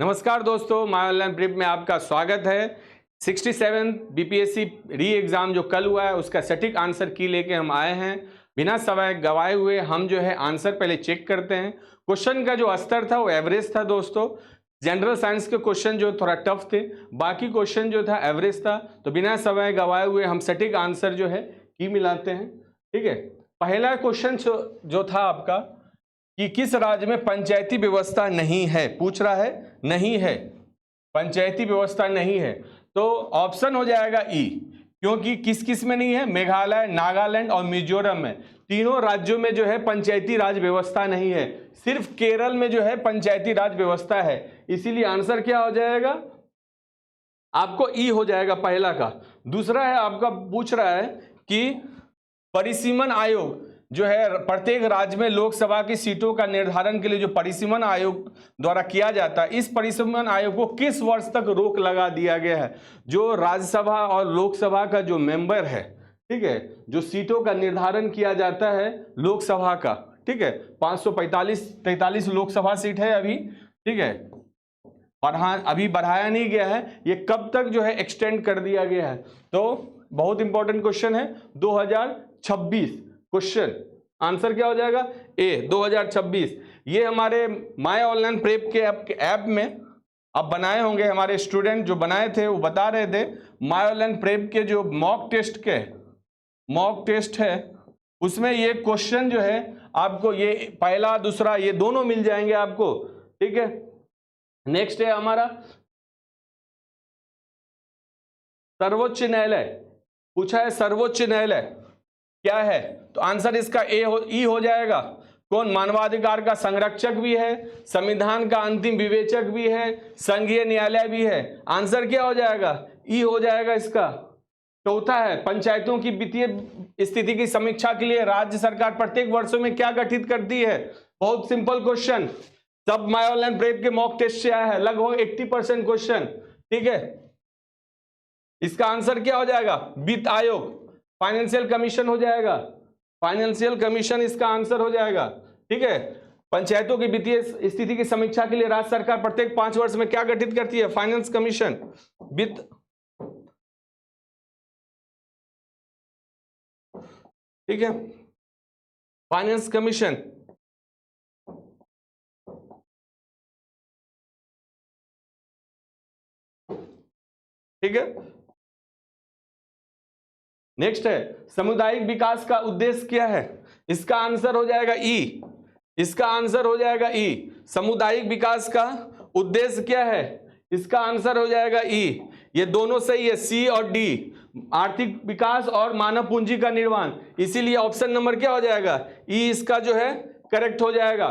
नमस्कार दोस्तों, my online prep में आपका स्वागत है। 67 बीपीएससी री एग्ज़ाम जो कल हुआ है उसका सटीक आंसर की लेके हम आए हैं। बिना समय गवाए हुए हम जो है आंसर पहले चेक करते हैं। क्वेश्चन का जो स्तर था वो एवरेज था दोस्तों। जनरल साइंस के क्वेश्चन जो थोड़ा टफ थे, बाकी क्वेश्चन जो था एवरेज था। तो बिना समय गवाए हुए हम सटीक आंसर जो है की मिलाते हैं। ठीक है, पहला क्वेश्चन जो था आपका कि किस राज्य में पंचायती व्यवस्था नहीं है, पूछ रहा है। नहीं है, पंचायती व्यवस्था नहीं है, तो ऑप्शन हो जाएगा ई। क्योंकि किस किस में नहीं है? मेघालय, नागालैंड और मिजोरम में, तीनों राज्यों में जो है पंचायती राज व्यवस्था नहीं है। सिर्फ केरल में जो है पंचायती राज व्यवस्था है। इसीलिए आंसर क्या हो जाएगा? आपको ई हो जाएगा पहला का। दूसरा है आपका, पूछ रहा है कि परिसीमन आयोग जो है प्रत्येक राज्य में लोकसभा की सीटों का निर्धारण के लिए जो परिसीमन आयोग द्वारा किया जाता है, इस परिसीमन आयोग को किस वर्ष तक रोक लगा दिया गया है? जो राज्यसभा और लोकसभा का जो मेंबर है, ठीक है, जो सीटों का निर्धारण किया जाता है लोकसभा का, ठीक है, 543 लोकसभा सीट है अभी, ठीक है, अभी बढ़ाया नहीं गया है। ये कब तक जो है एक्सटेंड कर दिया गया है? तो बहुत इंपॉर्टेंट क्वेश्चन है। 2026 क्वेश्चन, आंसर क्या हो जाएगा? ए, 2026। ये हमारे माय ऑनलाइन प्रेप के ऐप में अब बनाए होंगे, हमारे स्टूडेंट जो बनाए थे वो बता रहे थे। माय ऑनलाइन प्रेप के जो मॉक टेस्ट है उसमें ये क्वेश्चन जो है आपको, ये पहला दूसरा ये दोनों मिल जाएंगे आपको। ठीक है, नेक्स्ट है हमारा सर्वोच्च न्यायालय। पूछा है सर्वोच्च न्यायालय क्या है, तो आंसर इसका ई हो जाएगा। कौन? मानवाधिकार का संरक्षक भी है, संविधान का अंतिम विवेचक भी है, संघीय न्यायालय भी है। आंसर क्या हो जाएगा? ई हो जाएगा इसका। चौथा है पंचायतों की वित्तीय स्थिति की समीक्षा के लिए राज्य सरकार प्रत्येक वर्षों में क्या गठित करती है? बहुत सिंपल क्वेश्चन, सब माय ऑनलाइन प्रेप के मॉक टेस्ट से आया है, लगभग 80% क्वेश्चन। ठीक है, इसका आंसर क्या हो जाएगा? वित्त आयोग, फाइनेंशियल कमीशन हो जाएगा। फाइनेंशियल कमीशन इसका आंसर हो जाएगा। ठीक है, पंचायतों की वित्तीय स्थिति की समीक्षा के लिए राज्य सरकार प्रत्येक 5 वर्ष में क्या गठित करती है? फाइनेंस कमीशन, वित्त। ठीक है, फाइनेंस कमीशन। ठीक है, नेक्स्ट है सामुदायिक विकास का उद्देश्य क्या है? इसका आंसर हो जाएगा ई। इसका आंसर हो जाएगा ई। सामुदायिक विकास का उद्देश्य क्या है? इसका आंसर हो जाएगा ई। ये दोनों सही है, सी और डी, आर्थिक विकास और मानव पूंजी का निर्माण। इसीलिए ऑप्शन नंबर क्या हो जाएगा? ई इसका जो है करेक्ट हो जाएगा।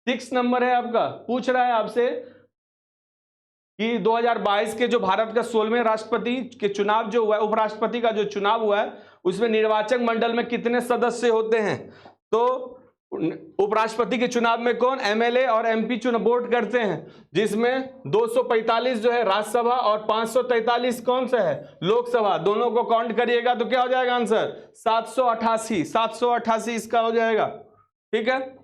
6 नंबर है आपका, पूछ रहा है आपसे कि 2022 के जो भारत का 16वें राष्ट्रपति के चुनाव जो हुआ है, उपराष्ट्रपति का जो चुनाव हुआ है, उसमें निर्वाचक मंडल में कितने सदस्य होते हैं? तो उपराष्ट्रपति के चुनाव में कौन? एमएलए और एमपी चुनाव वोट करते हैं, जिसमें 245 जो है राज्यसभा और 543 कौन सा है? लोकसभा। दोनों को काउंट करिएगा तो क्या हो जाएगा आंसर? 788। 788 इसका हो जाएगा। ठीक है,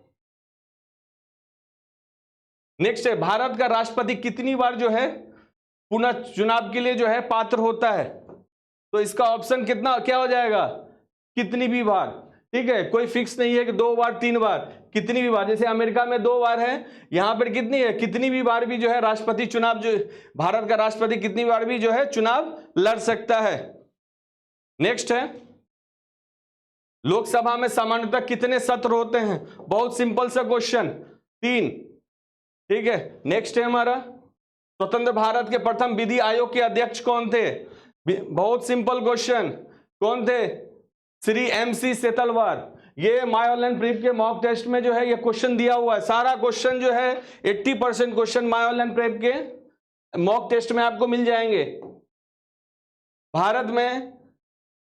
नेक्स्ट है भारत का राष्ट्रपति कितनी बार जो है पुनः चुनाव के लिए जो है पात्र होता है? तो इसका ऑप्शन कितना क्या हो जाएगा? कितनी भी बार। ठीक है, कोई फिक्स नहीं है कि 2 बार 3 बार, कितनी भी बार। जैसे अमेरिका में 2 बार है, यहां पर कितनी है? कितनी भी बार भी जो है राष्ट्रपति चुनाव, जो भारत का राष्ट्रपति कितनी बार भी जो है चुनाव लड़ सकता है। नेक्स्ट है लोकसभा में सामान्यतः कितने सत्र होते हैं? बहुत सिंपल सा क्वेश्चन, 3। ठीक है, नेक्स्ट है हमारा स्वतंत्र भारत के प्रथम विधि आयोग के अध्यक्ष कौन थे? बहुत सिंपल क्वेश्चन, कौन थे? श्री MC सेतलवार। ये माय ऑनलाइन प्रीप के मॉक टेस्ट में जो है ये क्वेश्चन दिया हुआ है। सारा क्वेश्चन जो है 80% क्वेश्चन माय ऑनलाइन प्रीप के मॉक टेस्ट में आपको मिल जाएंगे। भारत में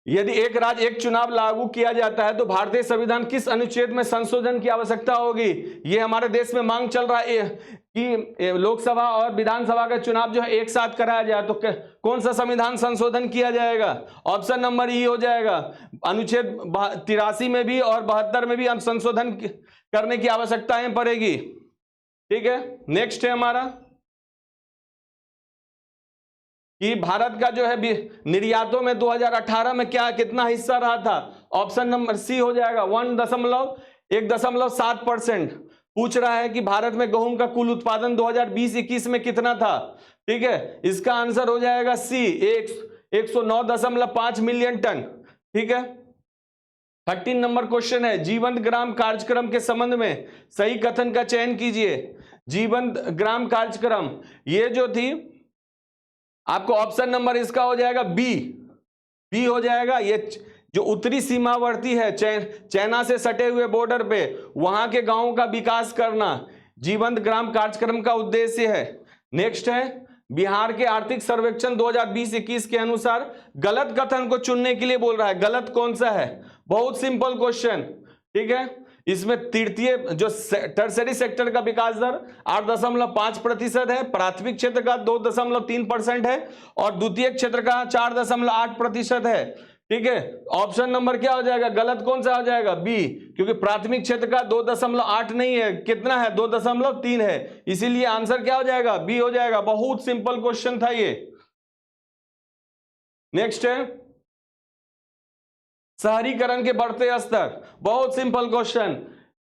यदि एक राज्य एक चुनाव लागू किया जाता है तो भारतीय संविधान किस अनुच्छेद में संशोधन की आवश्यकता होगी? ये हमारे देश में मांग चल रहा है कि लोकसभा और विधानसभा का चुनाव जो है एक साथ कराया जाए, तो कौन सा संविधान संशोधन किया जाएगा? ऑप्शन नंबर ई हो जाएगा। अनुच्छेद 83 में भी और 72 में भी हम संशोधन करने की आवश्यकताएं पड़ेगी। ठीक है, नेक्स्ट है हमारा कि भारत का जो है निर्यातों में 2018 में क्या कितना हिस्सा रहा था? ऑप्शन नंबर सी हो जाएगा 1.7%। पूछ रहा है कि भारत में गेहूं का कुल उत्पादन 2020-21 में कितना था? ठीक है, इसका आंसर हो जाएगा सी 109.5 मिलियन टन। ठीक है, 13 नंबर क्वेश्चन है, जीवंत ग्राम कार्यक्रम के संबंध में सही कथन का चयन कीजिए। जीवंत ग्राम कार्यक्रम ये जो थी आपको ऑप्शन नंबर इसका हो जाएगा बी हो जाएगा। ये जो उत्तरी सीमावर्ती है चाइना से सटे हुए बॉर्डर पे वहां के गांवों का विकास करना जीवंत ग्राम कार्यक्रम का उद्देश्य है। नेक्स्ट है, बिहार के आर्थिक सर्वेक्षण 2020-21 के अनुसार गलत कथन को चुनने के लिए बोल रहा है। गलत कौन सा है? बहुत सिंपल क्वेश्चन। ठीक है, इसमें तृतीय जो टर्सरी सेक्टर का विकास दर 8.5% है, प्राथमिक क्षेत्र का 2.3% है और द्वितीय क्षेत्र का 4.8% है। ठीक है, ऑप्शन नंबर क्या हो जाएगा? गलत कौन सा हो जाएगा? बी, क्योंकि प्राथमिक क्षेत्र का 2.8 नहीं है, कितना है? 2.3 है, इसीलिए आंसर क्या हो जाएगा? बी हो जाएगा। बहुत सिंपल क्वेश्चन था ये। नेक्स्ट है, शहरीकरण के बढ़ते स्तर। बहुत simple question,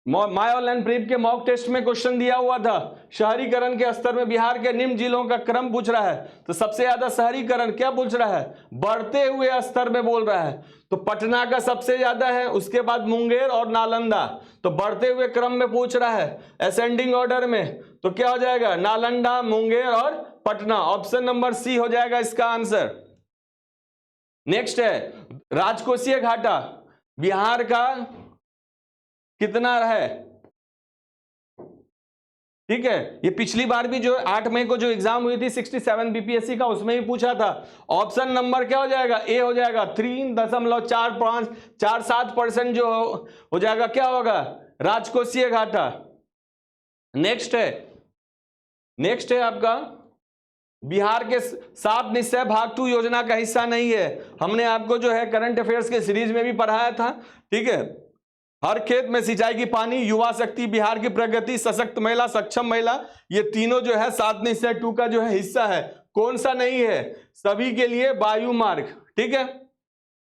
my online prep के मॉक टेस्ट में क्वेश्चन दिया हुआ था। शहरीकरण के स्तर में बिहार के निम्न जिलों का क्रम पूछ रहा है, तो सबसे ज्यादा शहरीकरण क्या पूछ रहा है? बढ़ते हुए स्तर में बोल रहा है, तो पटना का सबसे ज्यादा है, उसके बाद मुंगेर और नालंदा। तो बढ़ते हुए क्रम में पूछ रहा है, असेंडिंग ऑर्डर में, तो क्या हो जाएगा? नालंदा, मुंगेर और पटना। ऑप्शन नंबर सी हो जाएगा इसका आंसर। नेक्स्ट है, राजकोषीय घाटा बिहार का कितना है? ठीक है, ये पिछली बार भी जो 8 मई को जो एग्जाम हुई थी 67 बीपीएससी का, उसमें भी पूछा था। ऑप्शन नंबर क्या हो जाएगा? ए हो जाएगा। 3.4547% जो हो जाएगा क्या होगा? राजकोषीय घाटा। नेक्स्ट है आपका, बिहार के 7 निश्चय भाग 2 योजना का हिस्सा नहीं है। हमने आपको जो है करंट अफेयर्स के सीरीज में भी पढ़ाया था। ठीक है, हर खेत में सिंचाई की पानी, युवा शक्ति, बिहार की प्रगति, सशक्त महिला, सक्षम महिला, ये तीनों जो है 7 निश्चय 2 का जो है हिस्सा है। कौन सा नहीं है? सभी के लिए वायु मार्ग। ठीक है,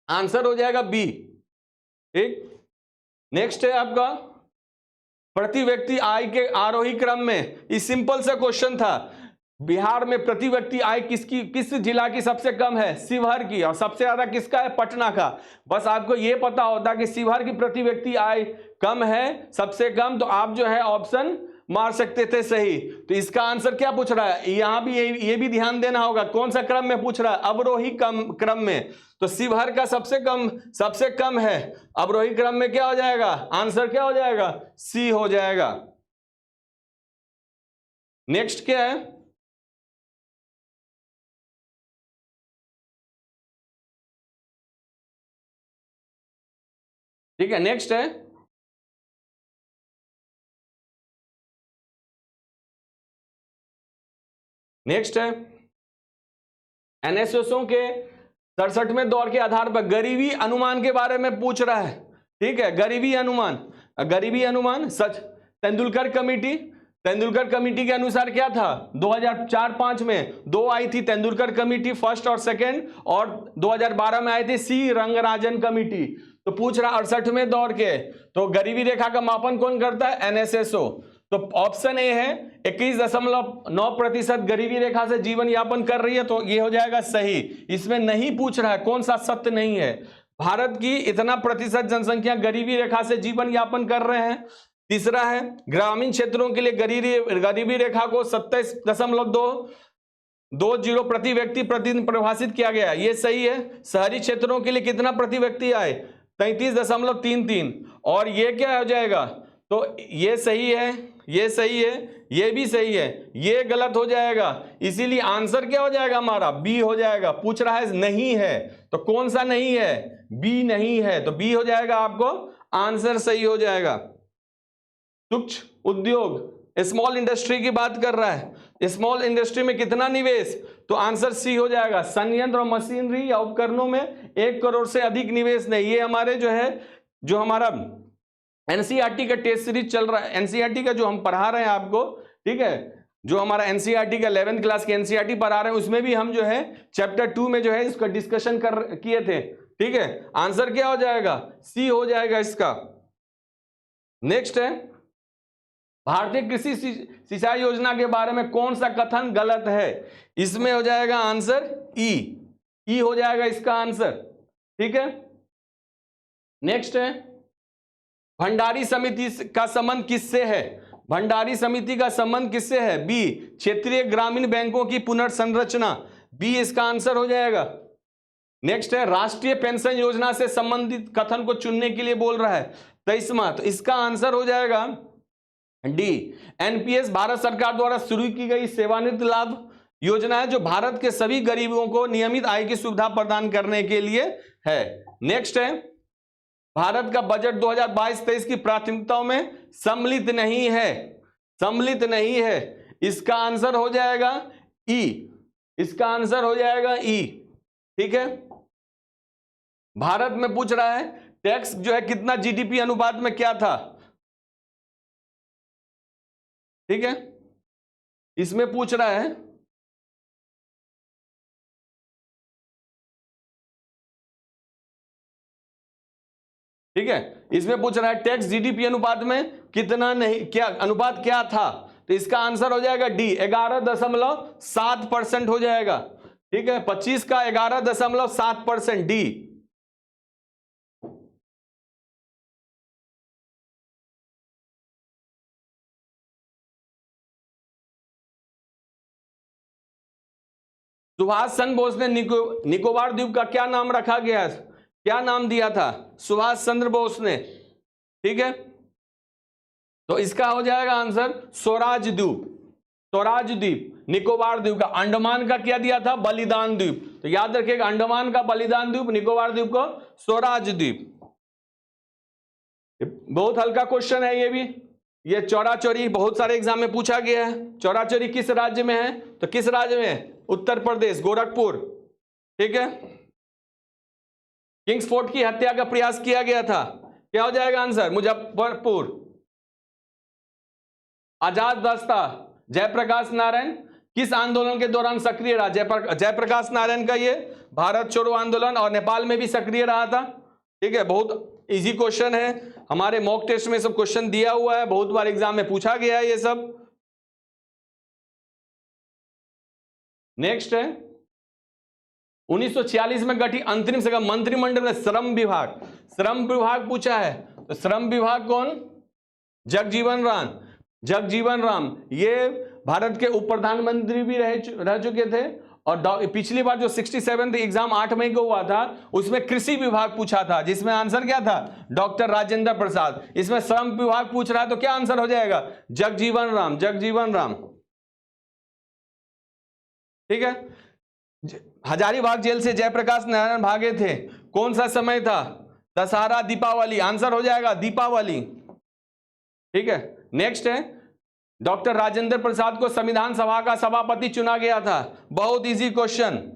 आंसर हो जाएगा बी। ठीक, नेक्स्ट है आपका, प्रति व्यक्ति आय के आरोही क्रम में, इस सिंपल सा क्वेश्चन था। बिहार में प्रति व्यक्ति आय किस जिला की सबसे कम है? शिवहर की। और सबसे ज्यादा किसका है? पटना का। बस आपको यह पता होता कि शिवहर की प्रति व्यक्ति आय कम है, सबसे कम, तो आप जो है ऑप्शन मार सकते थे सही। तो इसका आंसर क्या पूछ रहा है? यहां भी ये भी ध्यान देना होगा, कौन सा क्रम में पूछ रहा है? अवरोही क्रम में। तो शिवहर का सबसे कम है, अवरोही क्रम में क्या हो जाएगा? आंसर क्या हो जाएगा? सी हो जाएगा। नेक्स्ट क्या है, ठीक है, नेक्स्ट है, एनएसएसओ के 67वें दौर के आधार पर गरीबी अनुमान के बारे में पूछ रहा है। ठीक है, गरीबी अनुमान सच तेंदुलकर कमेटी के अनुसार क्या था? 2004-5 में 2 आई थी तेंदुलकर कमेटी, फर्स्ट और सेकंड, और 2012 में आई थी सी रंगराजन कमेटी। तो पूछ रहा 68वें दौर के, तो गरीबी रेखा का मापन कौन करता है? एनएसएसओ। तो ऑप्शन ए है 21.9% गरीबी रेखा से जीवन यापन कर रही है, तो ये हो जाएगा सही। इसमें नहीं पूछ रहा है कौन सा सत्य नहीं है। भारत की इतना प्रतिशत जनसंख्या गरीबी रेखा से जीवन यापन कर रहे हैं। तीसरा है, ग्रामीण क्षेत्रों के लिए गरीबी रेखा को 27.220 प्रति व्यक्ति प्रतिदिन परिभाषित किया गया, ये सही है। शहरी क्षेत्रों के लिए कितना प्रति व्यक्ति आए? 33.33। और ये क्या हो जाएगा? तो ये सही है, ये सही है, ये भी सही है, ये गलत हो जाएगा। इसीलिए आंसर क्या हो जाएगा हमारा? बी हो जाएगा। पूछ रहा है नहीं है, तो कौन सा नहीं है? बी नहीं है, तो बी हो जाएगा, आपको आंसर सही हो जाएगा। सूक्ष्म उद्योग स्मॉल इंडस्ट्री की बात कर रहा है। स्मॉल इंडस्ट्री में कितना निवेश? तो आंसर सी हो जाएगा। संयंत्र और मशीनरी या उपकरणों में 1 करोड़ से अधिक निवेश नहीं। ये हमारे जो हमारा एनसीईआरटी का टेस्ट सीरीज चल रहा है, एनसीईआरटी का जो हम पढ़ा रहे हैं आपको, ठीक है, जो हमारा एनसीईआरटी का 11th क्लास के एनसीईआरटी पढ़ा रहे हैं उसमें भी हम जो है चैप्टर 2 में जो है इसका डिस्कशन किए थे। ठीक है, आंसर क्या हो जाएगा? सी हो जाएगा इसका। नेक्स्ट है, भारतीय कृषि सिंचाई योजना के बारे में कौन सा कथन गलत है? इसमें हो जाएगा आंसर ई हो जाएगा इसका आंसर। ठीक है, नेक्स्ट है, भंडारी समिति का संबंध किससे है? भंडारी समिति का संबंध किससे है? बी, क्षेत्रीय ग्रामीण बैंकों की पुनर्संरचना, बी इसका आंसर हो जाएगा। नेक्स्ट है, राष्ट्रीय पेंशन योजना से संबंधित कथन को चुनने के लिए बोल रहा है 23वां, तो इसका आंसर हो जाएगा डी, एनपीएस भारत सरकार द्वारा शुरू की गई सेवानिवृत्त लाभ योजना है जो भारत के सभी गरीबों को नियमित आय की सुविधा प्रदान करने के लिए है। नेक्स्ट है, भारत का बजट 2022-23 की प्राथमिकताओं में सम्मिलित नहीं है, सम्मिलित नहीं है, इसका आंसर हो जाएगा ई, इसका आंसर हो जाएगा ई। ठीक है, भारत में पूछ रहा है टैक्स जो है कितना जीडीपी अनुपात में क्या था? ठीक है, इसमें पूछ रहा है ठीक है, इसमें पूछ रहा है टैक्स जीडीपी अनुपात में कितना नहीं, क्या अनुपात क्या था? तो इसका आंसर हो जाएगा डी, 11.7% हो जाएगा। ठीक है, 25 का 11.7% डी। सुभाष चंद्र बोस ने निकोबार द्वीप का क्या नाम रखा गया, क्या नाम दिया था सुभाष चंद्र बोस ने? ठीक है, तो इसका हो जाएगा आंसर स्वराज द्वीप, स्वराज द्वीप। निकोबार द्वीप का, अंडमान का क्या दिया था? बलिदान द्वीप। तो याद रखिएगा, अंडमान का बलिदान द्वीप, निकोबार द्वीप को स्वराज द्वीप। बहुत हल्का क्वेश्चन है ये भी। ये चौराचौरी बहुत सारे एग्जाम में पूछा गया है। चौराचौरी किस राज्य में है? तो किस राज्य में है? उत्तर प्रदेश, गोरखपुर। ठीक है, किंग्स फोर्ट की हत्या का प्रयास किया गया था, क्या हो जाएगा आंसर? मुजफ्फरपुर। आजाद रास्ता, जयप्रकाश नारायण किस आंदोलन के दौरान सक्रिय रहा? जयप्रकाश नारायण का ये भारत छोड़ो आंदोलन, और नेपाल में भी सक्रिय रहा था। ठीक है, बहुत इजी क्वेश्चन है, हमारे मॉक टेस्ट में सब क्वेश्चन दिया हुआ है, बहुत बार एग्जाम में पूछा गया है ये सब। नेक्स्ट है, 1946 में गठित अंतरिम सरकार मंत्रिमंडल में श्रम विभाग, श्रम विभाग पूछा है, तो श्रम विभाग कौन? जगजीवन राम। जगजीवन राम ये भारत के उप प्रधानमंत्री भी रह चुके थे, और पिछली बार जो 67 एग्जाम 8 मई को हुआ था उसमें कृषि विभाग पूछा था, जिसमें आंसर क्या था? डॉक्टर राजेंद्र प्रसाद। इसमें श्रम विभाग पूछ रहा है, तो क्या आंसर हो जाएगा? जगजीवन राम, जगजीवन राम। ठीक है, हजारीबाग जेल से जयप्रकाश नारायण भागे थे, कौन सा समय था? दशहरा, दीपावली, आंसर हो जाएगा दीपावली। ठीक है, नेक्स्ट है, डॉक्टर राजेंद्र प्रसाद को संविधान सभा का सभापति चुना गया था, बहुत इजी क्वेश्चन,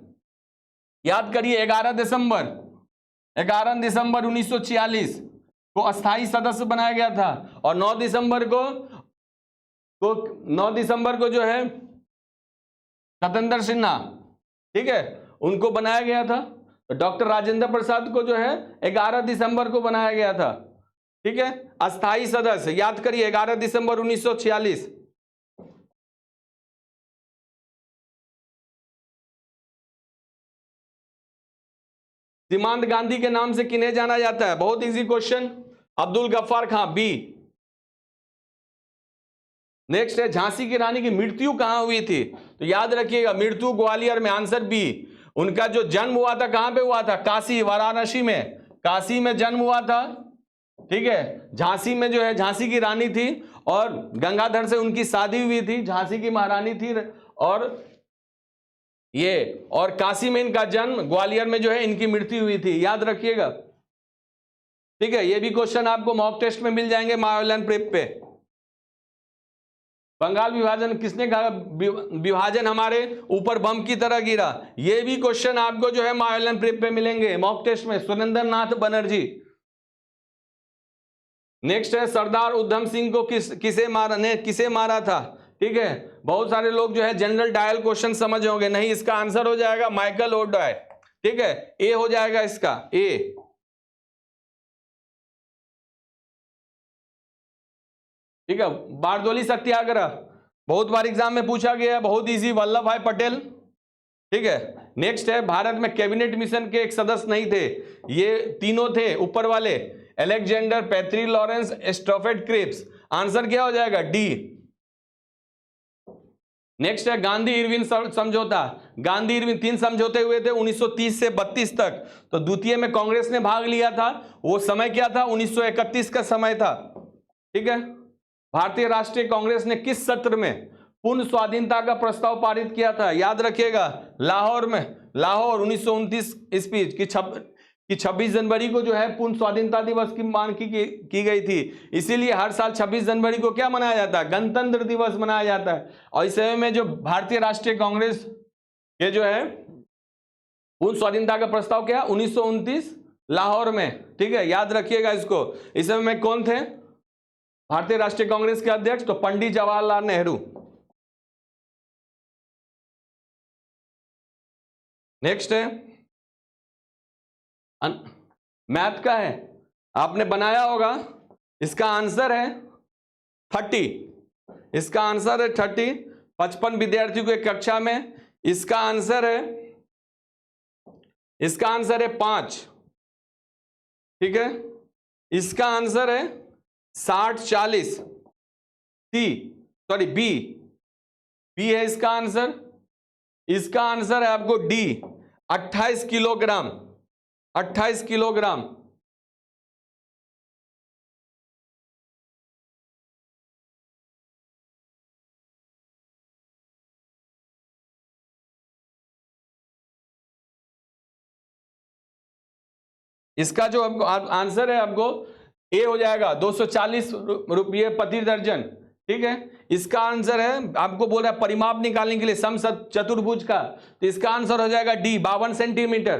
याद करिए 11 दिसंबर 1946 को अस्थाई सदस्य बनाया गया था, और 9 दिसंबर को जो है सत्येंद्र सिन्हा, ठीक है, उनको बनाया गया था। तो डॉक्टर राजेंद्र प्रसाद को जो है 11 दिसंबर को बनाया गया था। ठीक है, अस्थाई सदस्य, याद करिए 11 दिसंबर 1946। सीमांत गांधी के नाम से किन्हें जाना जाता है? बहुत इजी क्वेश्चन, अब्दुल गफ्फार खां, बी। नेक्स्ट है, झांसी की रानी की मृत्यु कहां हुई थी? तो याद रखिएगा मृत्यु ग्वालियर में, आंसर बी। उनका जो जन्म हुआ था कहां पे हुआ था? काशी, वाराणसी में, काशी में जन्म हुआ था। ठीक है, झांसी में जो है झांसी की रानी थी, और गंगाधर से उनकी शादी हुई थी, झांसी की महारानी थी, और काशी में इनका जन्म, ग्वालियर में जो है इनकी मृत्यु हुई थी, याद रखिएगा। ठीक है, ये भी क्वेश्चन आपको मॉक टेस्ट में मिल जाएंगे माय प्रेप पे। बंगाल विभाजन किसने कहा? विभाजन हमारे ऊपर बम की तरह गिरा, ये भी क्वेश्चन आपको जो है माय प्रेप पे मिलेंगे मॉक टेस्ट में, सुरेंद्र नाथ बनर्जी। नेक्स्ट है, सरदार उधम सिंह को किसे मारा था? ठीक है, बहुत सारे लोग जो है जनरल डायल क्वेश्चन समझ होंगे, नहीं इसका आंसर हो जाएगा माइकल ओडाय। ठीक है, ए हो जाएगा इसका, ए। ठीक है, बारदोली सत्याग्रह बहुत बार एग्जाम में पूछा गया, बहुत इजी, वल्लभ भाई पटेल। ठीक है, नेक्स्ट है, भारत में कैबिनेट मिशन के एक सदस्य नहीं थे, ये तीनों थे ऊपर वाले, अलेक्जेंडर, पैट्री लॉरेंस, स्टॉफेट क्रिप्स। आंसर क्या हो जाएगा, डी। नेक्स्ट है गांधी इरविन समझौता। गांधी इरविन 3 समझौते हुए थे 1930 से 32 तक, तो द्वितीय में कांग्रेस ने भाग लिया था, वो समय क्या था, 1931 का समय था। ठीक है, भारतीय राष्ट्रीय कांग्रेस ने किस सत्र में पूर्ण स्वाधीनता का प्रस्ताव पारित किया था, याद रखिएगा, लाहौर में, लाहौर 1929 ईस्वी की 26 जनवरी को जो है पूर्ण स्वाधीनता दिवस की मांग की गई थी, इसीलिए हर साल 26 जनवरी को क्या मनाया जाता है, गणतंत्र दिवस मनाया जाता है। और इस समय में जो भारतीय राष्ट्रीय कांग्रेस के जो है पूर्ण स्वाधीनता का प्रस्ताव क्या है, 1929 लाहौर में। ठीक है, याद रखिएगा इसको। इस समय में कौन थे भारतीय राष्ट्रीय कांग्रेस के अध्यक्ष, तो पंडित जवाहरलाल नेहरू। नेक्स्ट है मैथ का है, आपने बनाया होगा, इसका आंसर है 30, इसका आंसर है 30, 55 विद्यार्थियों की कक्षा में, इसका आंसर है 5। ठीक है, इसका आंसर है 60-40, सी सॉरी बी, बी है इसका आंसर। इसका आंसर है आपको डी, 28 किलोग्राम, 28 किलोग्राम। इसका जो आपको आंसर है आपको ए हो जाएगा, 240 रुपये प्रति दर्जन। ठीक है, इसका आंसर है, आपको बोल रहा है परिमाप निकालने के लिए समचतुर्भुज का, तो इसका आंसर हो जाएगा डी, 52 सेंटीमीटर।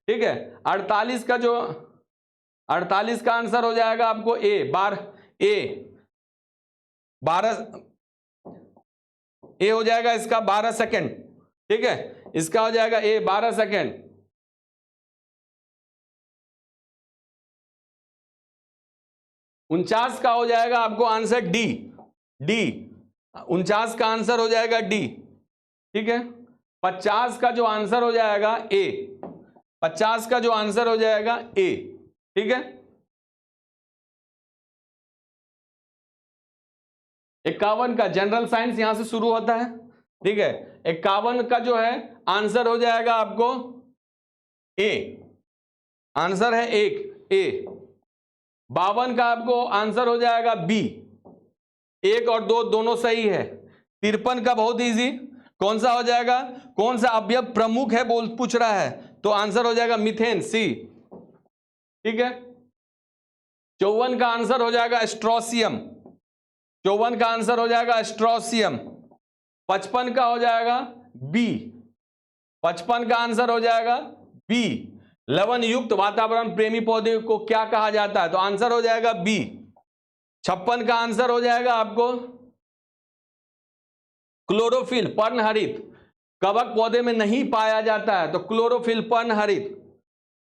ठीक है, 48 का जो 48 का आंसर हो जाएगा आपको ए, 12 ए हो जाएगा इसका 12 सेकेंड। ठीक है, इसका हो जाएगा ए 12 सेकेंड। उनचास का हो जाएगा आपको आंसर डी, 49 का आंसर हो जाएगा डी। ठीक है, 50 का जो आंसर हो जाएगा ए, 50 का जो आंसर हो जाएगा ए। ठीक है, 51 का जनरल साइंस यहां से शुरू होता है। ठीक है, 51 का जो है आंसर हो जाएगा आपको ए, आंसर है 1 ए। 52 का आपको आंसर हो जाएगा बी, 1 और 2 दोनों सही है। 53 का बहुत इजी, कौन सा हो जाएगा, कौन सा अवयव प्रमुख है पूछ रहा है, तो आंसर हो जाएगा मीथेन, सी। ठीक है, 54 का आंसर हो जाएगा स्ट्रोसियम, 54 का आंसर हो जाएगा स्ट्रोसियम। 55 का हो जाएगा बी, 55 का आंसर हो जाएगा बी। लवण युक्त वातावरण प्रेमी पौधे को क्या कहा जाता है, तो आंसर हो जाएगा बी। 56 का आंसर हो जाएगा आपको क्लोरोफिल, पर्णहरित, कवक पौधे में नहीं पाया जाता है, तो क्लोरोफिल पर्णहरित।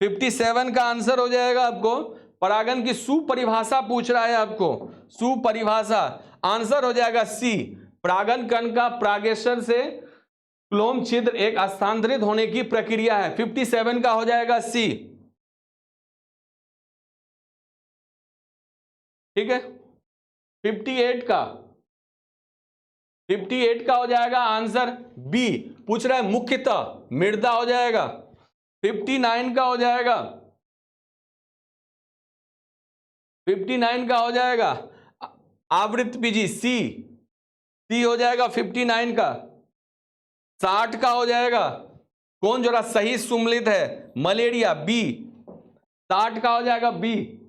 57 का आंसर हो जाएगा आपको परागन की सुपरिभाषा पूछ रहा है आपको, सुपरिभाषा, आंसर हो जाएगा सी। परागन कण का परागेशन से क्लोम छिद्र एक स्थानांतरित होने की प्रक्रिया है। 57 का हो जाएगा सी। ठीक है, 58 का हो जाएगा आंसर बी, पूछ रहा है मुख्यतः मृदा हो जाएगा। 59 का हो जाएगा, 59 का हो जाएगा आवृत बीजी, सी हो जाएगा 59 का। 60 का हो जाएगा कौन जरा सही सुमलित है, मलेरिया, बी। 60 का हो जाएगा बी।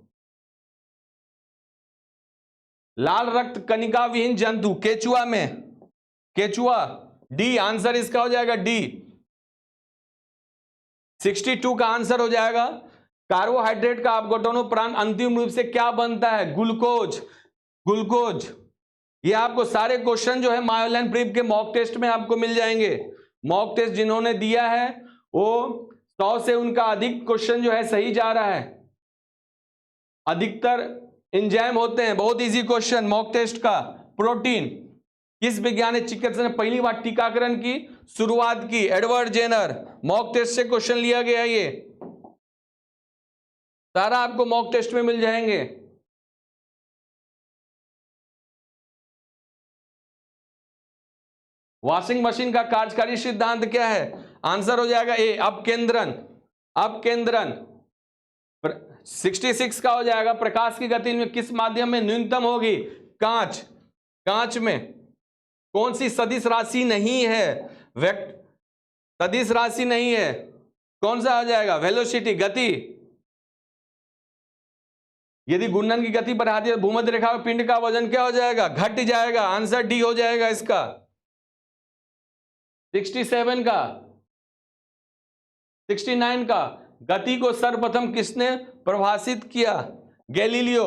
लाल रक्त कणिका विहीन जंतु केचुआ में, केचुआ, डी, आंसर इसका हो जाएगा डी। 62 का आंसर हो जाएगा कार्बोहाइड्रेट का अपघटनोपरांत अंतिम रूप से क्या बनता है, ग्लूकोज, ग्लूकोज, ये आपको सारे क्वेश्चन जो है मायोलाइन प्रिप के मॉक टेस्ट में आपको मिल जाएंगे। मॉक टेस्ट जिन्होंने दिया है वो 100 से उनका अधिक क्वेश्चन जो है सही जा रहा है, अधिकतर एंजाइम होते हैं। बहुत इजी क्वेश्चन मॉक टेस्ट का। प्रोटीन, किस वैज्ञानिक चिकित्सक ने पहली बार टीकाकरण की शुरुआत की? Edward Jenner. मॉक टेस्ट से क्वेश्चन लिया गया है, ये सारा आपको मॉक टेस्ट में मिल जाएंगे। वॉशिंग मशीन का कार्यकारी सिद्धांत क्या है? आंसर हो जाएगा ए, अपकेंद्रन। अपकेंद्रन। 66 का हो जाएगा, प्रकाश की गति में किस माध्यम में न्यूनतम होगी? कांच। कांच में कौन सी सदिश राशि नहीं है? सदिश राशि नहीं है, कौन सा हो जाएगा? वेलोसिटी, गति। यदि घूर्णन की गति बढ़ा दी तो भूमध्य रेखा में पिंड का वजन क्या हो जाएगा? घट जाएगा। आंसर डी हो जाएगा इसका। 67 का, 69 का, गति को सर्वप्रथम किसने परिभाषित किया? गैलीलियो।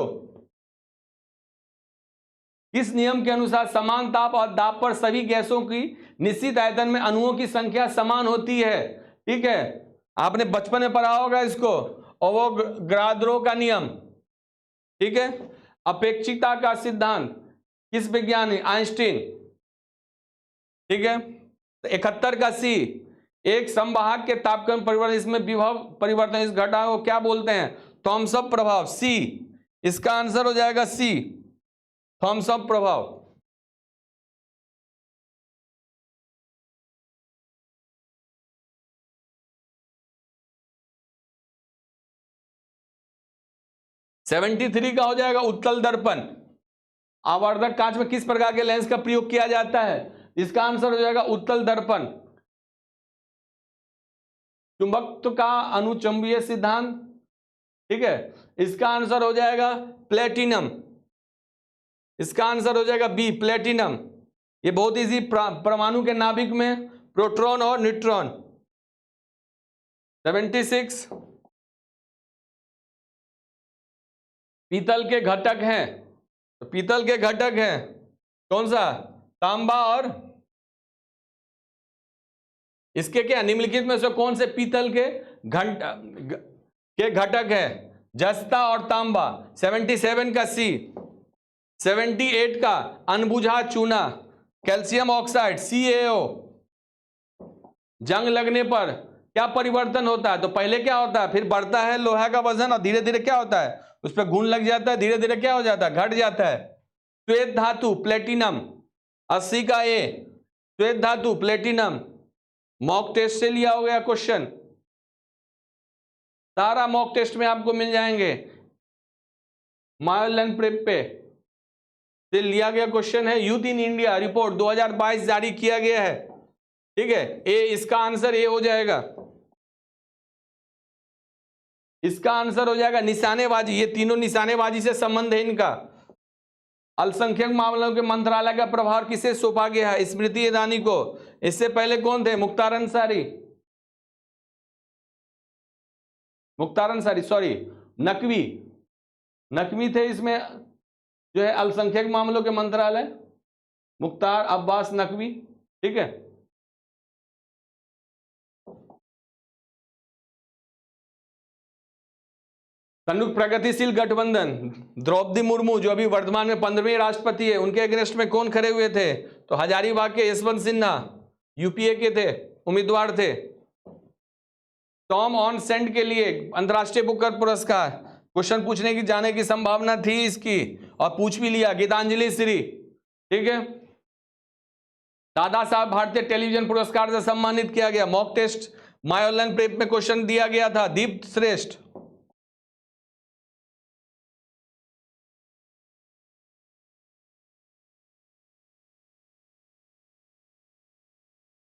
किस नियम के अनुसार समान ताप और दाब पर सभी गैसों की निश्चित आयतन में अणुओं की संख्या समान होती है? ठीक है, आपने बचपन में पढ़ा होगा इसको, अवोगाद्रो का नियम। ठीक है, अपेक्षिकता का सिद्धांत किस वैज्ञानिक? आइंस्टीन। ठीक है, 71 का सी, एक संवाहक के तापक्रम परिवर्तन, इसमें विभव परिवर्तन, इस घटना को क्या बोलते हैं? थॉम्सन प्रभाव। सी, इसका आंसर हो जाएगा सी, थॉम्सन प्रभाव। सेवेंटी 73 का हो जाएगा उत्तल दर्पण। आवर्धक कांच में किस प्रकार के लेंस का प्रयोग किया जाता है? इसका आंसर हो जाएगा उत्तल दर्पण। चुंबकत्व का अनुचुंबकीय सिद्धांत। ठीक है, इसका आंसर हो जाएगा प्लेटिनम। इसका आंसर हो जाएगा बी, प्लेटिनम। ये बहुत इजी, परमाणु के नाभिक में प्रोटॉन और न्यूट्रॉन। 76 पीतल के घटक हैं, तो पीतल के घटक हैं कौन सा? तांबा और इसके क्या निम्नलिखित में से कौन से पीतल के घटक है? जस्ता और तांबा। 77 का सी। 78 का अनबुझा चूना, कैल्शियम ऑक्साइड, CaO। जंग लगने पर क्या परिवर्तन होता है? तो पहले क्या होता है, फिर बढ़ता है लोहा का वजन और धीरे धीरे क्या होता है, उस पर घुन लग जाता है, धीरे धीरे क्या हो जाता है, घट जाता है। श्वेत धातु प्लेटिनम, 80 का ए, श्वेत धातु प्लेटिनम। मॉक टेस्ट से लिया हो गया क्वेश्चन, सारा मॉक टेस्ट में आपको मिल जाएंगे। मायोलाइन प्रेप पे से लिया गया क्वेश्चन है। यूथ इन इंडिया रिपोर्ट 2022 जारी किया गया है। ठीक है, ए, इसका आंसर ए हो जाएगा। इसका आंसर हो जाएगा निशानेबाजी। ये तीनों निशानेबाजी से संबंध है इनका। अल्पसंख्यक मामलों के मंत्रालय का प्रभार किसे सौंपा गया है? स्मृति ईरानी को। इससे पहले कौन थे? मुख्तार अंसारी। मुख्तार अंसारी, सॉरी, नकवी। नकवी थे इसमें जो है अल्पसंख्यक मामलों के मंत्रालय, मुख्तार अब्बास नकवी। ठीक है, संयुक्त प्रगतिशील गठबंधन, द्रौपदी मुर्मू जो अभी वर्तमान में 15वीं राष्ट्रपति है, उनके अगेंस्ट में कौन खड़े हुए थे? तो हजारीबाग के यशवंत सिन्हा, यूपीए के थे, उम्मीदवार थे। टॉम ऑन सेंट के लिए अंतर्राष्ट्रीय बुकर पुरस्कार, क्वेश्चन पूछने की जाने की संभावना थी इसकी और पूछ भी लिया। गीतांजलि श्री। ठीक है, दादा साहब भारतीय टेलीविजन पुरस्कार से सम्मानित किया गया। मॉक टेस्ट मायोलाइन प्रेप में क्वेश्चन दिया गया था। दीप्त श्रेष्ठ।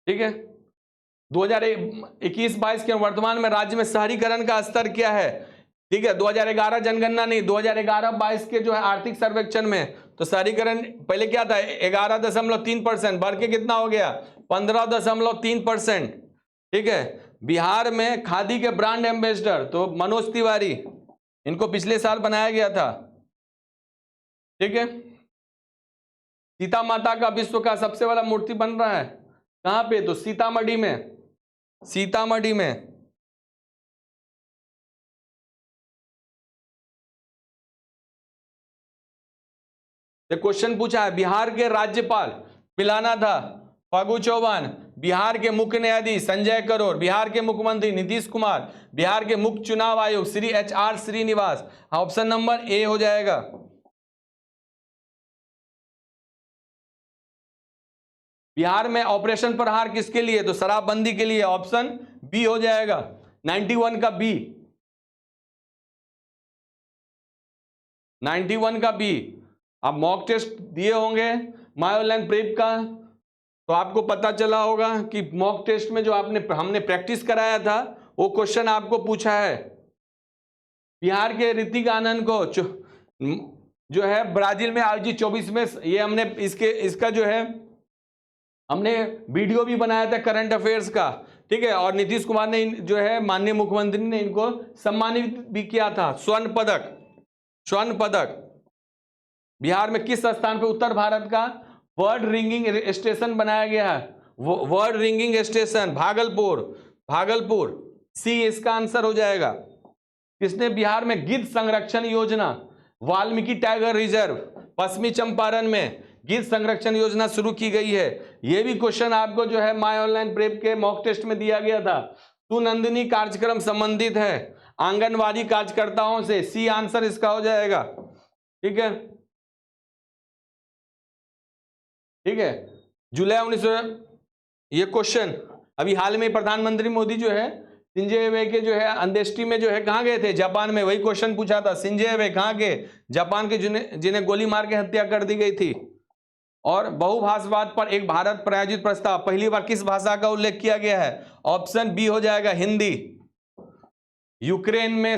ठीक है, 2021-22 के वर्तमान में राज्य में शहरीकरण का स्तर क्या है? ठीक है, 2011 जनगणना नहीं, 2011-22 के जो है आर्थिक सर्वेक्षण में, तो शहरीकरण पहले क्या था? 11.3%, बढ़ के कितना हो गया? 15.3%। ठीक है, बिहार में खादी के ब्रांड एम्बेसडर तो मनोज तिवारी, इनको पिछले साल बनाया गया था। ठीक है, सीता माता का विश्व का सबसे बड़ा मूर्ति बन रहा है कहां पे? तो सीतामढ़ी में, सीतामढ़ी में। क्वेश्चन पूछा है, बिहार के राज्यपाल पिलाना था फागू चौहान, बिहार के मुख्य न्यायाधीश संजय करोल, बिहार के मुख्यमंत्री नीतीश कुमार, बिहार के मुख्य चुनाव आयोग Shri HR Srinivas. Option number A हो जाएगा। बिहार में ऑपरेशन प्रहार किसके लिए? तो शराबबंदी के लिए। ऑप्शन बी हो जाएगा, 91 का बी, 91 का बी। आप मॉक टेस्ट दिए होंगे माय ऑनलाइन प्रेप का, तो आपको पता चला होगा कि मॉक टेस्ट में जो हमने प्रैक्टिस कराया था वो क्वेश्चन आपको पूछा है। बिहार के ऋतिक आनंद को जो है ब्राजील में आयोजित 24 में, ये हमने इसका जो है हमने वीडियो भी बनाया था करंट अफेयर्स का, ठीक है। और नीतीश कुमार ने जो है माननीय मुख्यमंत्री ने इनको सम्मानित भी किया था। स्वर्ण पदक, स्वर्ण पदक। बिहार में किस स्थान पर उत्तर भारत का वर्ड रिंगिंग स्टेशन बनाया गया है? Word ringing station Bhagalpur, Bhagalpur. C इसका आंसर हो जाएगा। किसने बिहार में गिद्ध संरक्षण योजना, वाल्मीकि टाइगर रिजर्व पश्चिमी चंपारण में गिद्ध संरक्षण योजना शुरू की गई है। यह भी क्वेश्चन आपको जो है माय ऑनलाइन प्रेप के मॉक टेस्ट में दिया गया था। सुनंदिनी कार्यक्रम संबंधित है आंगनवाड़ी कार्यकर्ताओं से। सी आंसर इसका हो जाएगा, ठीक है, ठीक है। जुलाई 1900, ये क्वेश्चन अभी हाल में प्रधानमंत्री मोदी जो है शिंजो एबे के जो है अंत्येष्टि में जो है कहां गए थे? जापान में। वही क्वेश्चन पूछा था, शिंजो एबे कहां के? जापान के, जिन्हें गोली मार के हत्या कर दी गई थी। और बहुभाषावाद पर एक भारत प्रायोजित प्रस्ताव पहली बार किस भाषा का उल्लेख किया गया है? ऑप्शन बी हो जाएगा, हिंदी। यूक्रेन में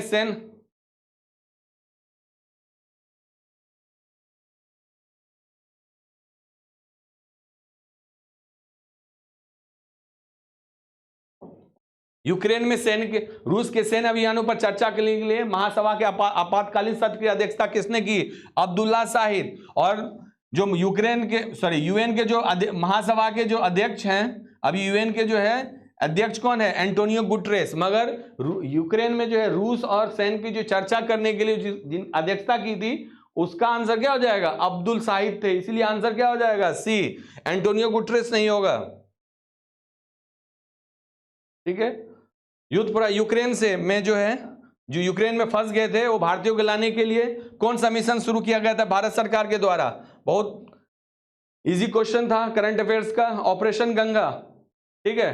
यूक्रेन में रूस के सैन्य अभियानों पर चर्चा के लिए महासभा के आपातकालीन सत्र की अध्यक्षता किसने की? अब्दुल्ला शाहिद। और जो यूक्रेन के यूएन के जो महासभा के जो अध्यक्ष हैं, अभी यूएन के जो है अध्यक्ष कौन है? Antonio Guterres. मगर यूक्रेन में जो है रूस और सैन्य की जो चर्चा करने के लिए जिन अध्यक्षता की थी उसका आंसर क्या हो जाएगा? अब्दुल शाहिद थे। इसलिए आंसर क्या हो जाएगा? सी, एंटोनियो गुटरेस नहीं होगा, ठीक है। युद्ध पूरा यूक्रेन से में जो है, जो यूक्रेन में फंस गए थे वो भारतीयों को लाने के लिए कौन सा मिशन शुरू किया गया था भारत सरकार के द्वारा? बहुत इजी क्वेश्चन था करंट अफेयर्स का, ऑपरेशन गंगा, ठीक है।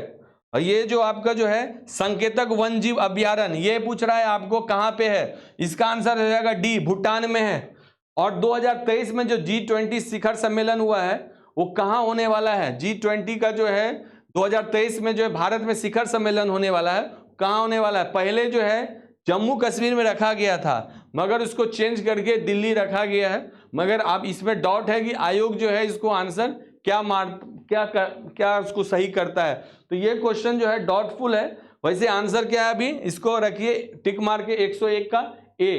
और ये जो आपका जो है संकेतक वन जीव अभ्यारण्य, ये पूछ रहा है आपको कहां पे है? इसका आंसर हो जाएगा डी, भूटान में है। और 2023 में जो G20 शिखर सम्मेलन हुआ है वो कहां होने वाला है? G20 का जो है 2023 में जो है भारत में शिखर सम्मेलन होने वाला है, कहां होने वाला है? पहले जो है जम्मू कश्मीर में रखा गया था, मगर उसको चेंज करके दिल्ली रखा गया है। मगर आप इसमें डाउट है कि आयोग जो है इसको आंसर क्या उसको सही करता है। तो ये क्वेश्चन जो है डाउटफुल है। वैसे आंसर क्या है अभी? इसको रखिए टिक मार के 101 का ए,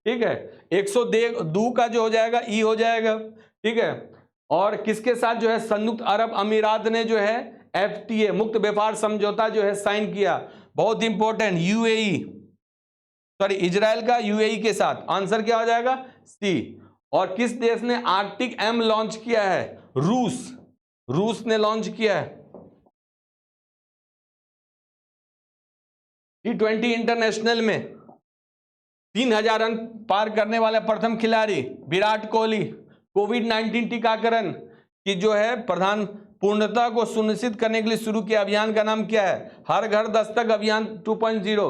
ठीक है। 102 का जो हो जाएगा ई हो जाएगा, ठीक है। और किसके साथ जो है संयुक्त अरब अमीरात ने जो है FTA मुक्त व्यापार समझौता जो है साइन किया? बहुत इंपॉर्टेंट, UAE, सॉरी इजराइल का UAE के साथ। आंसर क्या हो जाएगा? सी। और किस देश ने आर्कटिक M लॉन्च किया है? रूस ने लॉन्च किया है। T20 इंटरनेशनल में 3000 रन पार करने वाले प्रथम खिलाड़ी विराट कोहली। कोविड-19 टीकाकरण की जो है पूर्णता को सुनिश्चित करने के लिए शुरू किया अभियान का नाम क्या है? हर घर दस्तक अभियान 2.0।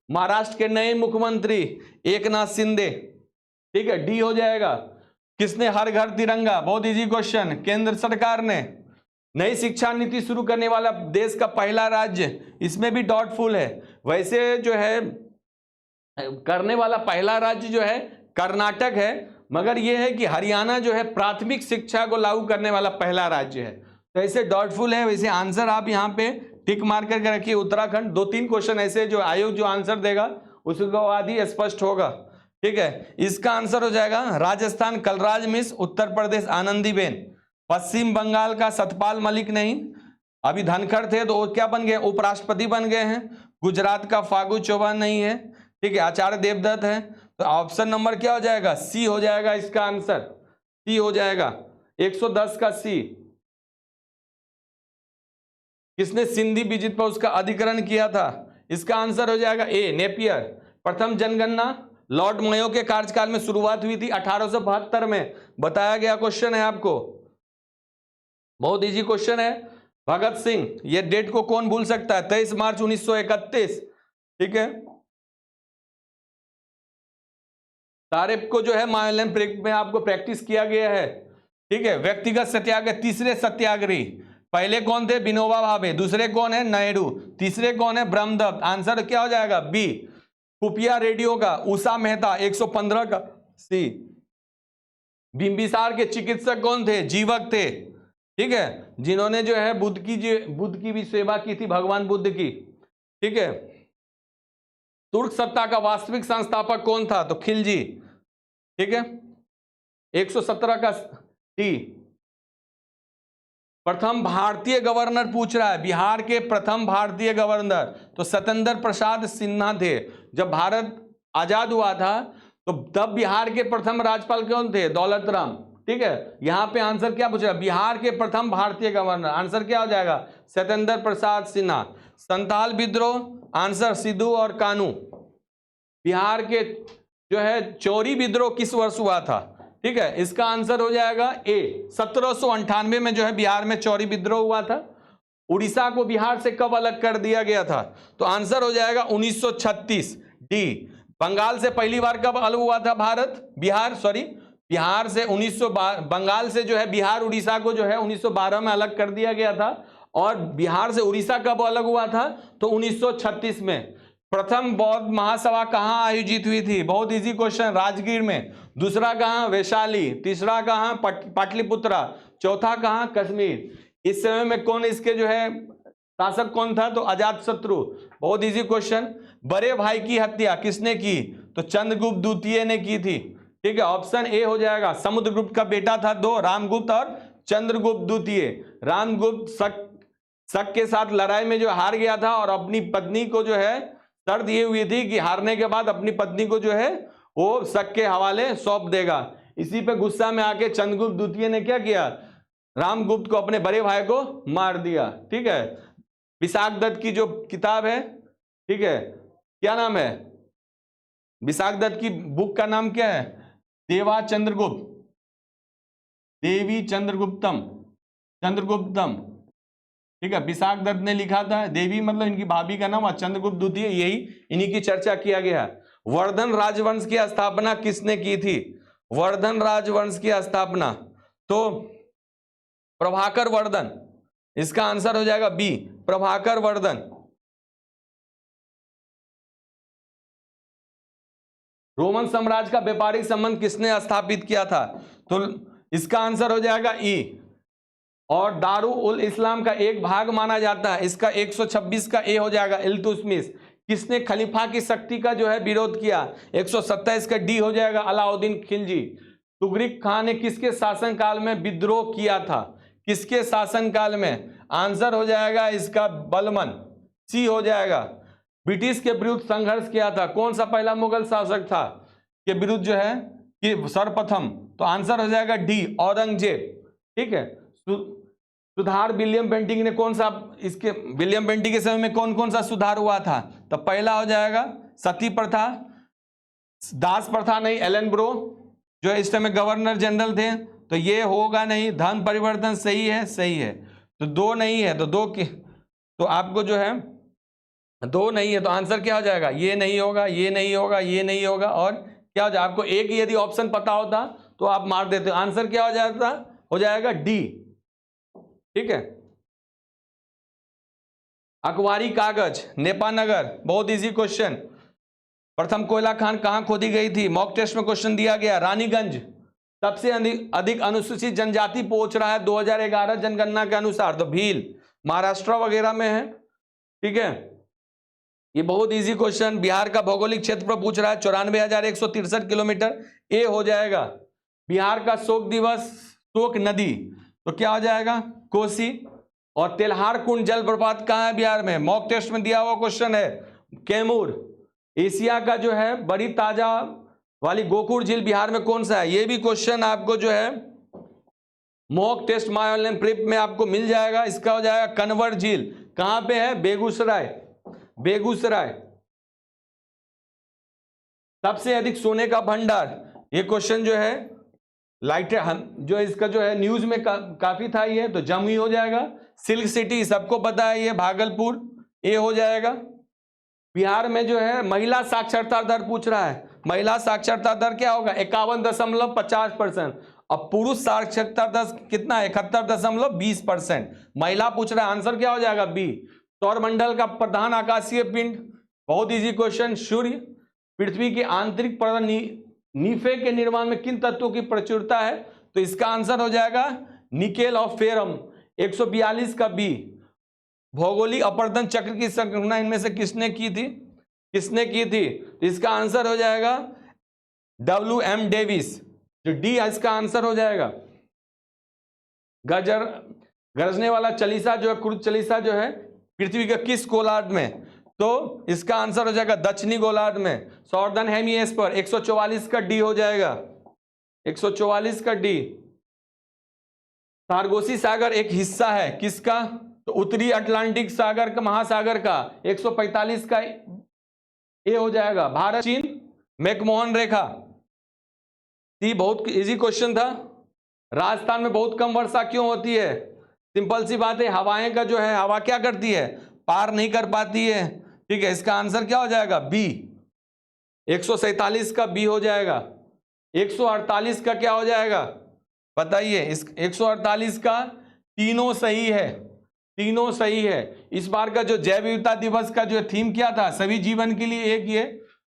महाराष्ट्र के नए मुख्यमंत्री एकनाथ शिंदे, ठीक है, डी हो जाएगा। किसने हर घर तिरंगा? बहुत इजी क्वेश्चन, केंद्र सरकार ने। नई शिक्षा नीति शुरू करने वाला देश का पहला राज्य, इसमें भी डाउटफुल है। वैसे जो है करने वाला पहला राज्य जो है कर्नाटक है, मगर यह है कि हरियाणा जो है प्राथमिक शिक्षा को लागू करने वाला पहला राज्य है। तो ऐसे डाउटफुल है। वैसे आंसर आप यहाँ पे टिक मार करके रखिए उत्तराखंड। 2-3 क्वेश्चन ऐसे जो आयोग जो आंसर देगा उसके बाद ही स्पष्ट होगा, ठीक है। इसका आंसर हो जाएगा राजस्थान कलराज मिश्र, उत्तर प्रदेश आनंदीबेन। पश्चिम बंगाल का सतपाल मलिक नहीं, अभी धनखड़ थे तो वो क्या बन गए, उपराष्ट्रपति बन गए हैं। गुजरात का फागू चौहान नहीं है, ठीक है, आचार्य देवदत्त है। तो ऑप्शन नंबर क्या हो जाएगा, सी हो जाएगा इसका आंसर, सी हो जाएगा 110 का सी। किसने सिंधी विजित पर उसका अधिग्रहण किया था, इसका आंसर हो जाएगा ए, नेपियर। प्रथम जनगणना लॉर्ड मेयो के कार्यकाल में शुरुआत हुई थी 1872 में, बताया गया क्वेश्चन है आपको, बहुत इजी क्वेश्चन है। भगत सिंह, ये डेट को कौन भूल सकता है, 23 मार्च 1931, ठीक है। सारे को जो है माइलन में आपको प्रैक्टिस किया गया है, ठीक है। व्यक्तिगत सत्याग्रह, तीसरे सत्याग्रही पहले कौन थे, विनोबा भावे, दूसरे कौन है, नेहरू, तीसरे कौन है, ब्रह्मदत्त। आंसर क्या हो जाएगा, बी। खुफिया रेडियो का उषा मेहता, 115 का सी। बिंबिसार के चिकित्सक कौन थे, जीवक थे, ठीक है, जिन्होंने जो है बुद्ध की भी सेवा की थी, भगवान बुद्ध की, ठीक है। तुर्क सत्ता का वास्तविक संस्थापक कौन था, तो खिलजी, ठीक है। 117 का टी। प्रथम भारतीय गवर्नर पूछ रहा है, बिहार के प्रथम भारतीय गवर्नर तो सत्येंद्र प्रसाद सिन्हा थे। जब भारत आजाद हुआ था तो तब बिहार के प्रथम राज्यपाल कौन थे, दौलत राम, ठीक है। यहां पे आंसर क्या पूछा, बिहार के प्रथम भारतीय गवर्नर, आंसर क्या हो जाएगा, सत्येंद्र प्रसाद सिन्हा। संताल विद्रोह, आंसर सिद्धू और कानू। बिहार के जो है चौरी विद्रोह किस वर्ष हुआ था, ठीक है, इसका आंसर हो जाएगा ए, 1798 में जो है बिहार में चौरी विद्रोह हुआ था। उड़ीसा को बिहार से कब अलग कर दिया गया था, तो आंसर हो जाएगा 1936 डी। बंगाल से पहली बार कब अलग हुआ था बिहार से 1912, बंगाल से जो है बिहार उड़ीसा को जो है 1912 में अलग कर दिया गया था। और बिहार से उड़ीसा कब अलग हुआ था, तो 1936 में। प्रथम बौद्ध महासभा कहां आयोजित हुई थी, बहुत इजी क्वेश्चन, राजगीर में। दूसरा कहां, वैशाली। तीसरा कहां, पाटलिपुत्रा। चौथा कहां, कश्मीर। इस समय में कौन इसके जो है शासक कौन था, तो अजातशत्रु। बहुत इजी क्वेश्चन। बड़े भाई की हत्या किसने की, तो चंद्रगुप्त द्वितीय ने की थी, ठीक है। ऑप्शन ए हो जाएगा। समुद्रगुप्त का बेटा था दो, रामगुप्त और चंद्रगुप्त द्वितीय। रामगुप्त शक के साथ लड़ाई में जो हार गया था और अपनी पत्नी को जो है शर्त ये हुई थी कि हारने के बाद अपनी पत्नी को जो है वो शक के हवाले सौंप देगा। इसी पे गुस्सा में आके चंद्रगुप्त द्वितीय ने क्या किया, रामगुप्त को, अपने बड़े भाई को मार दिया, ठीक है। विशाखदत्त की जो किताब है, ठीक है, क्या नाम है, विशाखदत्त की बुक का नाम क्या है, देवी चंद्रगुप्तम, ठीक है। विशाखदत्त ने लिखा था, देवी मतलब इनकी भाभी का नाम, और चंद्रगुप्त द्वितीय, यही इन्हीं की चर्चा किया गया। वर्धन राजवंश की स्थापना किसने की थी, वर्धन राजवंश की स्थापना तो प्रभाकर वर्धन, इसका आंसर हो जाएगा बी, प्रभाकर वर्धन। रोमन साम्राज्य का व्यापारिक संबंध किसने स्थापित किया था, तो इसका आंसर हो जाएगा ई। और दारू उल इस्लाम का एक भाग माना जाता है, इसका 126 का ए हो जाएगा, इल्तुतमिश। किसने खलीफा की शक्ति का जो है विरोध किया, 127 का डी हो जाएगा, अलाउद्दीन खिलजी। तुगरिक खान ने किसके शासनकाल में विद्रोह किया था, किसके शासनकाल में, आंसर हो जाएगा इसका बलमन, सी हो जाएगा। ब्रिटिश के विरुद्ध संघर्ष किया था, कौन सा पहला मुगल शासक था के विरुद्ध जो है कि सर्वप्रथम, तो आंसर हो जाएगा डी, औरंगजेब, ठीक है। सुधार विलियम बेंटिंक ने कौन सा, इसके विलियम बेंटिंक के समय में कौन कौन सा सुधार हुआ था, तो पहला हो जाएगा सती प्रथा, दास प्रथा नहीं, एलन ब्रो जो इस समय गवर्नर जनरल थे, तो ये होगा नहीं। धर्म परिवर्तन सही है, तो दो नहीं है, तो दो के, तो आपको जो है दो नहीं है, तो आंसर क्या हो जाएगा, ये नहीं होगा, ये नहीं होगा, ये नहीं होगा, और क्या हो जाएगा, आपको एक यदि ऑप्शन पता होता तो आप मार देते हो। आंसर क्या हो जाएगा डी, ठीक है। अखबारी कागज, नेपानगर, बहुत इजी क्वेश्चन। प्रथम कोयला खान कहां खोदी गई थी, मॉक टेस्ट में क्वेश्चन दिया गया, रानीगंज। सबसे अधिक अनुसूचित जनजाति पहुंच रहा है 2011 जनगणना के अनुसार, तो भील, महाराष्ट्र वगैरह में है, ठीक है। ये बहुत इजी क्वेश्चन। बिहार का भौगोलिक क्षेत्र पूछ रहा है, 94,163 किलोमीटर, ए हो जाएगा। बिहार का शोक दिवस, शोक नदी तो क्या हो जाएगा? कोसी। और तेल्हार कुंड जलप्रपात कहाँ है बिहार में? मॉक टेस्ट में दिया हुआ क्वेश्चन है, कैमूर। एशिया का जो है बड़ी ताजा वाली गोकुर झील बिहार में कौन सा है? ये भी क्वेश्चन आपको जो है mock test my online prep में आपको मिल जाएगा। इसका हो जाएगा कन्वर झील, कहां पे है? बेगूसराय। बेगूसराय। सबसे अधिक सोने का भंडार, ये क्वेश्चन जो है लाइट हम जो है इसका जो है न्यूज में काफी था, ये तो जमुई हो जाएगा। सिल्क सिटी सबको पता है, ये भागलपुर, ये हो जाएगा। बिहार में जो है महिला साक्षरता दर पूछ रहा है, महिला साक्षरता दर क्या होगा? 51.50%। अब पुरुष साक्षरता दर कितना है? 71.20%। महिला पूछ रहा है, आंसर क्या हो जाएगा? बी। सौरमंडल का प्रधान आकाशीय पिंड, बहुत इजी क्वेश्चन, सूर्य। पृथ्वी के आंतरिक परत नीफे के निर्माण में किन तत्वों की प्रचुरता है? तो इसका आंसर हो जाएगा निकेल और फेरम। 142 का बी। भौगोलिक अपवर्तन चक्र की संकल्पना इनमें से किसने की थी? किसने की थी? तो इसका आंसर हो जाएगा WM डेविस। जो डी इसका आंसर हो जाएगा। गरजने वाला चलीसा जो है, क्रुज चलीसा जो है पृथ्वी के किस गोलार्ध में? तो इसका आंसर हो जाएगा दक्षिणी गोलार्ध में, सॉर्दर्न हेमिस्फीयर। 144 का डी हो जाएगा, 144 का डी। सार्गोसी सागर एक हिस्सा है किसका? तो उत्तरी अटलांटिक सागर का, महासागर का। 145 का ए हो जाएगा। भारत चीन मैकमोहन रेखा, सी बहुत इजी क्वेश्चन था। राजस्थान में बहुत कम वर्षा क्यों होती है? सिंपल सी बात है, हवाएं का जो है, हवा क्या करती है? पार नहीं कर पाती है। ठीक है, इसका आंसर क्या हो जाएगा? बी। 147 का बी हो जाएगा। 148 का क्या हो जाएगा? बताइए। इस 148 का तीनों सही है, तीनों सही है। इस बार का जो जैव विविधता दिवस का जो थीम क्या था? सभी जीवन के लिए एक ये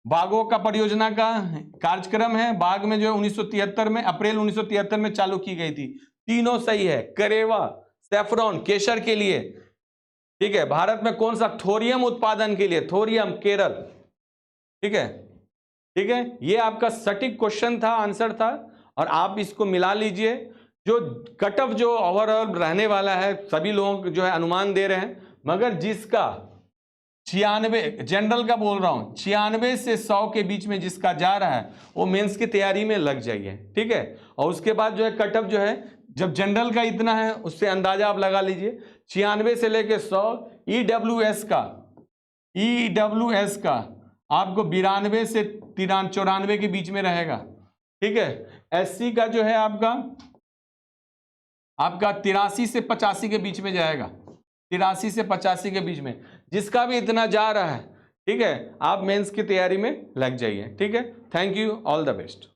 बागों का परियोजना का कार्यक्रम है। बाग में जो 1973 में, अप्रैल 1973 में चालू की गई थी। तीनों सही है। करेवा, सैफरॉन, केसर के लिए। ठीक है, भारत में कौन सा? थोरियम उत्पादन के लिए, थोरियम, केरल। ठीक है, ठीक है, ये आपका सटीक क्वेश्चन था, आंसर था। और आप इसको मिला लीजिए। जो कट ऑफ जो ओवरऑल रहने वाला है, सभी लोग जो है अनुमान दे रहे हैं, मगर जिसका 96, जनरल का बोल रहा हूं, 96 से 100 के बीच में जिसका जा रहा है वो मेंस की तैयारी में लग जाइए। ठीक है, और उसके बाद जो है कट ऑफ जो है, जब जनरल का इतना है उससे अंदाजा आप लगा लीजिए। 96 से लेके 100। EWS का आपको 92 से 94 के बीच में रहेगा। ठीक है, SC का जो है आपका 83 से 85 के बीच में जाएगा, 83 से 85 के बीच में। जिसका भी इतना जा रहा है, ठीक है, आप मेंस की तैयारी में लग जाइए। ठीक है, thank you, all the best.